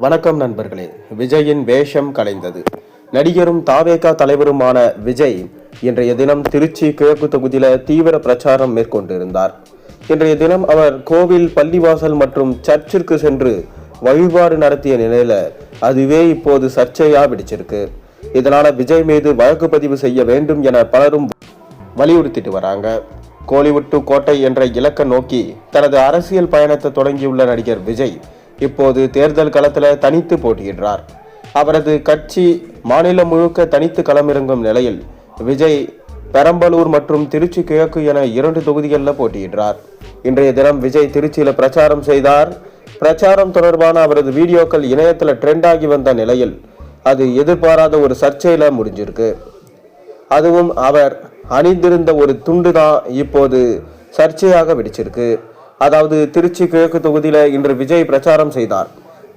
வணக்கம் நண்பர்களே. விஜயின் வேஷம் கலைந்தது. நடிகரும் தாவேகா தலைவருமான விஜய் இன்றைய தினம் திருச்சி கிழக்கு தொகுதியில தீவிர பிரச்சாரம் மேற்கொண்டிருந்தார். இன்றைய தினம் அவர் கோவில், பள்ளிவாசல் மற்றும் சர்ச்சிற்கு சென்று வழிபாடு நடத்திய நிலையில அதுவே இப்போது சர்ச்சையா பிடிச்சிருக்கு. இதனால விஜய் மீது வழக்கு பதிவு செய்ய வேண்டும் என பலரும் வலியுறுத்திட்டு வராங்க. கோலிவுட் டு கோட்டை என்ற இலக்கை நோக்கி தனது அரசியல் பயணத்தை தொடங்கியுள்ள நடிகர் விஜய் இப்போது தேர்தல் களத்தில் தனித்து போட்டியிடுறார். அவரது கட்சி மாநிலம் முழுக்க தனித்து களமிறங்கும் நிலையில் விஜய் பெரம்பலூர் மற்றும் திருச்சி கிழக்கு என 2 தொகுதிகளில் போட்டியிடுறார். இன்றைய தினம் விஜய் திருச்சியில பிரச்சாரம் செய்தார். பிரச்சாரம் தொடர்பான அவரது வீடியோக்கள் இணையத்தில் ட்ரெண்ட் ஆகி வந்த நிலையில் அது எதிர்பாராத ஒரு சர்ச்சையில முடிஞ்சிருக்கு. அதுவும் அவர் அணிந்திருந்த ஒரு துண்டு தான் இப்போது சர்ச்சையாக வெடிச்சிருக்கு. அதாவது திருச்சி கிழக்கு தொகுதியில இன்று விஜய் பிரச்சாரம் செய்தார்.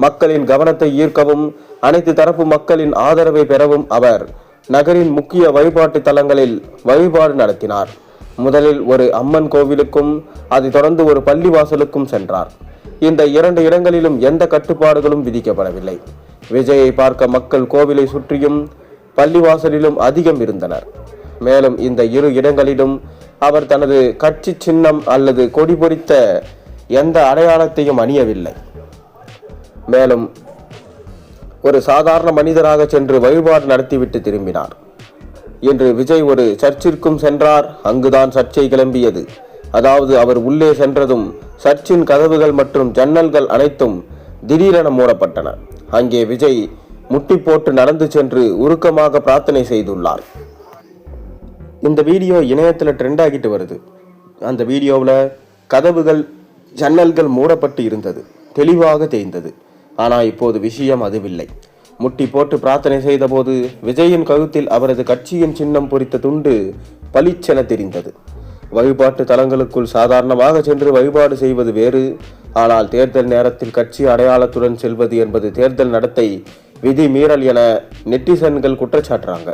மக்களின் கவனத்தை ஈர்க்கவும் அனைத்து தரப்பு மக்களின் ஆதரவை பெறவும் அவர் நகரின் முக்கிய வழிபாட்டு தலங்களில் வழிபாடு நடத்தினார். முதலில் ஒரு அம்மன் கோவிலுக்கும் அதைத் தொடர்ந்து ஒரு பள்ளிவாசலுக்கும் சென்றார். இந்த 2 இடங்களிலும் எந்த கட்டுப்பாடுகளும் விதிக்கப்படவில்லை. விஜயை பார்க்க மக்கள் கோவிலை சுற்றியும் பள்ளிவாசலிலும் அதிகம் இருந்தனர். மேலும் இந்த 2 இடங்களிலும் அவர் தனது கட்சி சின்னம் அல்லது கொடி பொறித்த எந்த அடையாளத்தையும் அணியவில்லை. மேலும் ஒரு சாதாரண மனிதராக சென்று வழிபாடு நடத்திவிட்டு திரும்பினார். இன்று விஜய் ஒரு சர்ச்சிற்கும் சென்றார். அங்குதான் சர்ச்சை கிளம்பியது. அதாவது அவர் உள்ளே சென்றதும் சர்ச்சின் கதவுகள் மற்றும் ஜன்னல்கள் அனைத்தும் திடீரென மூடப்பட்டன. அங்கே விஜய் முட்டி போட்டு நடந்து சென்று உருக்கமாக பிரார்த்தனை செய்துள்ளார். இந்த வீடியோ இணையத்தில் ட்ரெண்ட் ஆகிட்டு வருது. அந்த வீடியோவில் கதவுகள், ஜன்னல்கள் மூடப்பட்டு இருந்தது, தெளிவாக தெரிந்தது. ஆனால் இப்போது விஷயம் அதுவில்லை. முட்டி போட்டு பிரார்த்தனை செய்த போது விஜயின் கழுத்தில் அவரது கட்சியின் சின்னம் பொறித்த துண்டு பளிச்சென தெரிந்தது. வழிபாட்டு தலங்களுக்குள் சாதாரணமாக சென்று வழிபாடு செய்வது வேறு. ஆனால் தேர்தல் நேரத்தில் கட்சி அடையாளத்துடன் செல்வது என்பது தேர்தல் நடத்தை விதி மீறல் என நெட்டிசன்கள் குற்றச்சாட்டுறாங்க.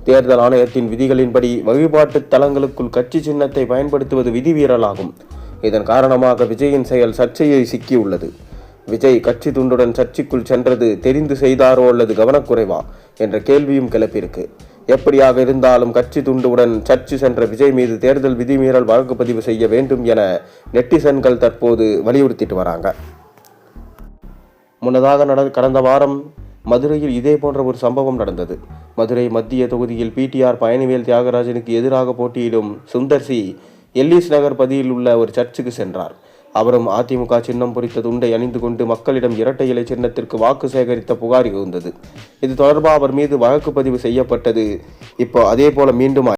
தேர்தல் ஆணையத்தின் விதிகளின்படி வழிபாட்டு தலங்களுக்குள் கட்சி சின்னத்தை பயன்படுத்துவது விதிமீறலாகும். இதன் காரணமாக விஜயின் செயல் சர்ச்சையை சிக்கியுள்ளது. விஜய் கட்சி துண்டுடன் சர்ச்சைக்குள் சென்றது தெரிந்து செய்தாரோ அல்லது கவனக்குறைவா என்ற கேள்வியும் கிளப்பியிருக்கு. எப்படியாக இருந்தாலும் கட்சி துண்டுடன் சர்ச்சு சென்ற விஜய் மீது தேர்தல் விதிமீறல் வழக்கு பதிவு செய்ய வேண்டும் என நெட்டிசன்கள் தற்போது வலியுறுத்திட்டு வராங்க. முன்னதாக கடந்த வாரம் மதுரையில் இதே போன்ற ஒரு சம்பவம் நடந்தது. மதுரை மத்திய தொகுதியில் பிடிஆர் பழனிவேல் தியாகராஜனுக்கு எதிராக போட்டியிடும் சுந்தர்சி எல்லிஸ் நகர் பகுதியில் உள்ள ஒரு சர்ச்சுக்கு சென்றார். அவரும் அதிமுக சின்னம் பொறித்த துண்டை அணிந்து கொண்டு மக்களிடம் இரட்டை இலை சின்னத்திற்கு வாக்கு சேகரித்த புகார் இருந்தது. இது தொடர்பாக அவர் மீது வழக்கு பதிவு செய்யப்பட்டது. இப்போ அதே போல மீண்டும்